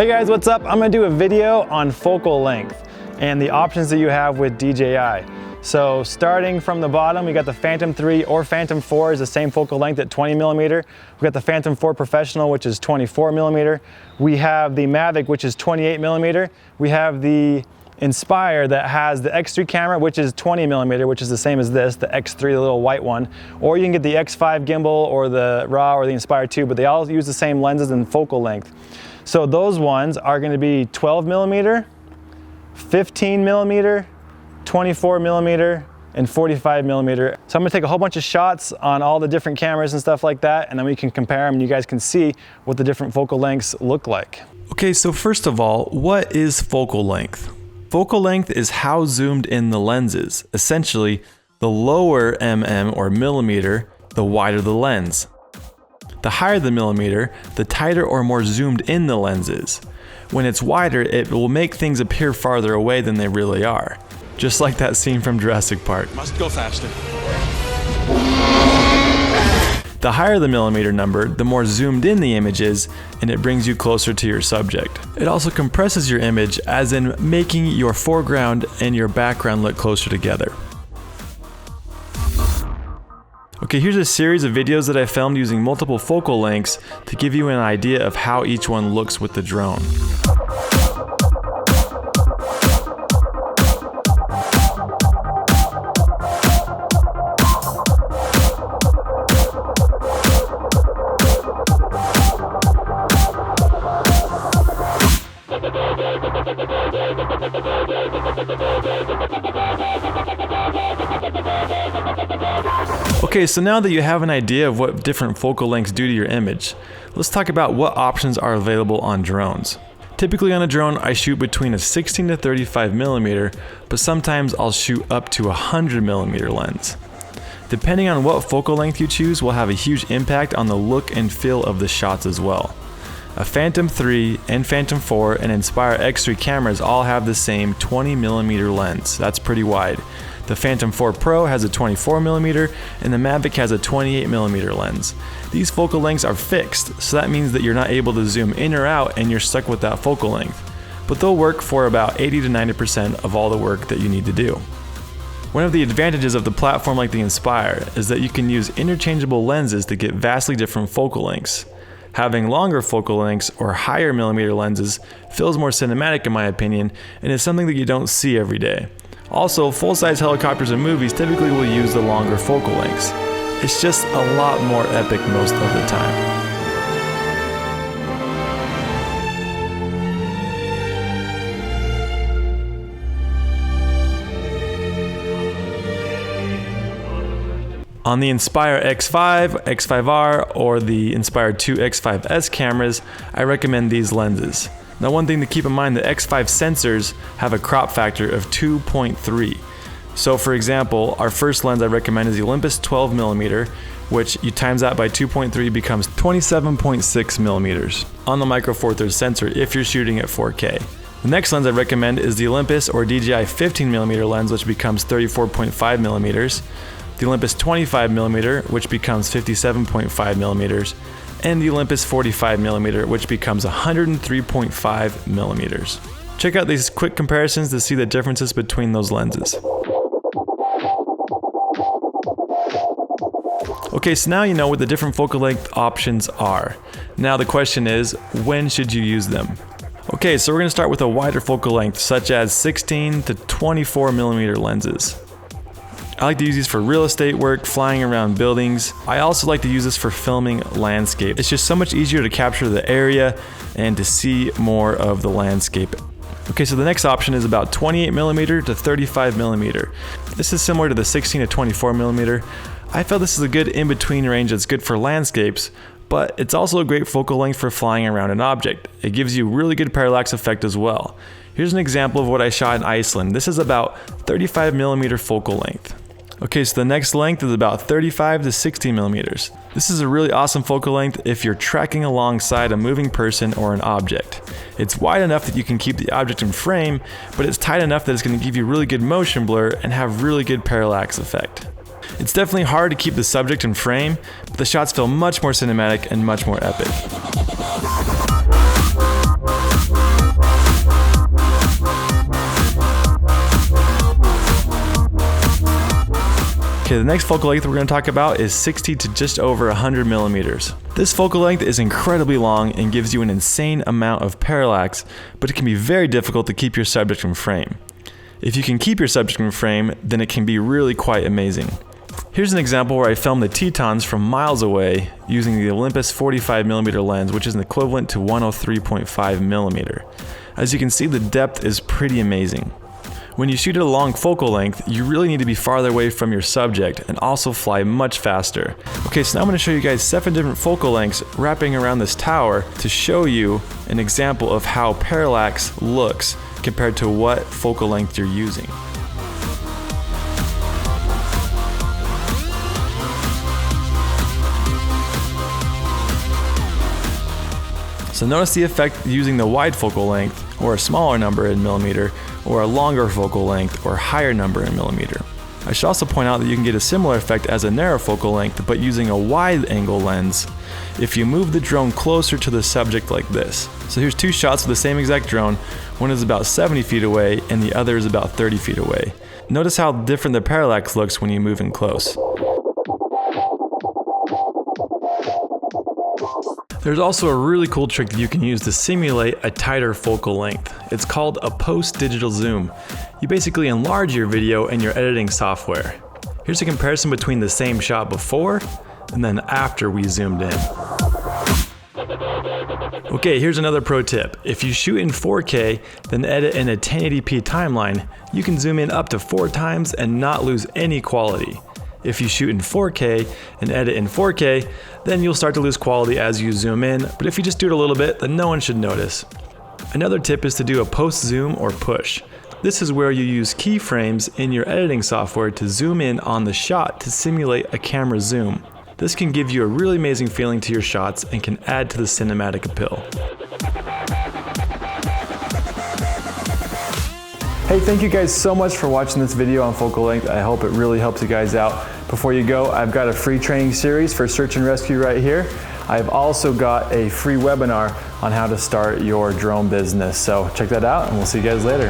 Hey guys, what's up? I'm gonna do a video on focal length and the options that you have with DJI. So starting from the bottom, we got the Phantom 3 or Phantom 4 is the same focal length at 20mm. We got the Phantom 4 Professional, which is 24mm. We have the Mavic, which is 28mm. We have the Inspire that has the X3 camera, which is 20mm, which is the same as this, the X3, the little white one. Or you can get the X5 gimbal or the RAW or the Inspire 2, but they all use the same lenses and focal length. So those ones are going to be 12mm, 15mm, 24mm, and 45mm. So I'm gonna take a whole bunch of shots on all the different cameras and stuff like that, and then we can compare them and you guys can see what the different focal lengths look like. Okay, so first of all, what is focal length? Focal length is how zoomed in the lens is. Essentially, the lower mm or millimeter, the wider the lens. The higher the millimeter, the tighter or more zoomed in the lens is. When it's wider, it will make things appear farther away than they really are. Just like that scene from Jurassic Park. Must go faster. The higher the millimeter number, the more zoomed in the image is, and it brings you closer to your subject. It also compresses your image, as in making your foreground and your background look closer together. Okay, here's a series of videos that I filmed using multiple focal lengths to give you an idea of how each one looks with the drone. Okay, so now that you have an idea of what different focal lengths do to your image, let's talk about what options are available on drones. Typically on a drone, I shoot between a 16 to 35mm, but sometimes I'll shoot up to a 100mm lens. Depending on what focal length you choose will have a huge impact on the look and feel of the shots as well. A Phantom 3 and Phantom 4 and Inspire X3 cameras all have the same 20mm lens. That's pretty wide. The Phantom 4 Pro has a 24mm and the Mavic has a 28mm lens. These focal lengths are fixed, so that means that you're not able to zoom in or out and you're stuck with that focal length. But they'll work for about 80 to 90% of all the work that you need to do. One of the advantages of the platform like the Inspire is that you can use interchangeable lenses to get vastly different focal lengths. Having longer focal lengths or higher millimeter lenses feels more cinematic in my opinion, and is something that you don't see every day. Also, full-size helicopters and movies typically will use the longer focal lengths. It's just a lot more epic most of the time. On the Inspire X5, X5R, or the Inspire 2 X5S cameras, I recommend these lenses. Now one thing to keep in mind, the X5 sensors have a crop factor of 2.3. So for example, our first lens I recommend is the Olympus 12mm, which you times that by 2.3 becomes 27.6mm on the Micro Four Thirds sensor if you're shooting at 4K. The next lens I recommend is the Olympus or DJI 15mm lens, which becomes 34.5mm. The Olympus 25mm, which becomes 57.5mm, and the Olympus 45mm, which becomes 103.5mm. Check out these quick comparisons to see the differences between those lenses. Okay, so now you know what the different focal length options are. Now the question is, when should you use them? Okay, so we're going to start with a wider focal length, such as 16 to 24mm lenses. I like to use these for real estate work, flying around buildings. I also like to use this for filming landscape. It's just so much easier to capture the area and to see more of the landscape. Okay, so the next option is about 28mm to 35mm. This is similar to the 16 to 24mm. I felt this is a good in-between range that's good for landscapes, but it's also a great focal length for flying around an object. It gives you really good parallax effect as well. Here's an example of what I shot in Iceland. This is about 35mm focal length. Okay, so the next length is about 35 to 60mm. This is a really awesome focal length if you're tracking alongside a moving person or an object. It's wide enough that you can keep the object in frame, but it's tight enough that it's going to give you really good motion blur and have really good parallax effect. It's definitely hard to keep the subject in frame, but the shots feel much more cinematic and much more epic. Okay, the next focal length we're going to talk about is 60 to just over 100 millimeters. This focal length is incredibly long and gives you an insane amount of parallax, but it can be very difficult to keep your subject in frame. If you can keep your subject in frame, then it can be really quite amazing. Here's an example where I filmed the Tetons from miles away using the Olympus 45mm lens, which is an equivalent to 103.5mm. As you can see, the depth is pretty amazing. When you shoot at a long focal length, you really need to be farther away from your subject and also fly much faster. Okay, so now I'm going to show you guys 7 different focal lengths wrapping around this tower to show you an example of how parallax looks compared to what focal length you're using. So notice the effect using the wide focal length, or a smaller number in millimeter, or a longer focal length, or higher number in millimeter. I should also point out that you can get a similar effect as a narrow focal length, but using a wide angle lens if you move the drone closer to the subject like this. So here's 2 shots of the same exact drone. One is about 70 feet away and the other is about 30 feet away. Notice how different the parallax looks when you move in close. There's also a really cool trick that you can use to simulate a tighter focal length. It's called a post-digital zoom. You basically enlarge your video in your editing software. Here's a comparison between the same shot before and then after we zoomed in. Okay, here's another pro tip. If you shoot in 4K, then edit in a 1080p timeline, you can zoom in up to 4 times and not lose any quality. If you shoot in 4K and edit in 4K, then you'll start to lose quality as you zoom in, but if you just do it a little bit, then no one should notice. Another tip is to do a post zoom or push. This is where you use keyframes in your editing software to zoom in on the shot to simulate a camera zoom. This can give you a really amazing feeling to your shots and can add to the cinematic appeal. Hey, thank you guys so much for watching this video on focal length. I hope it really helps you guys out. Before you go, I've got a free training series for search and rescue right here. I've also got a free webinar on how to start your drone business. So check that out and we'll see you guys later.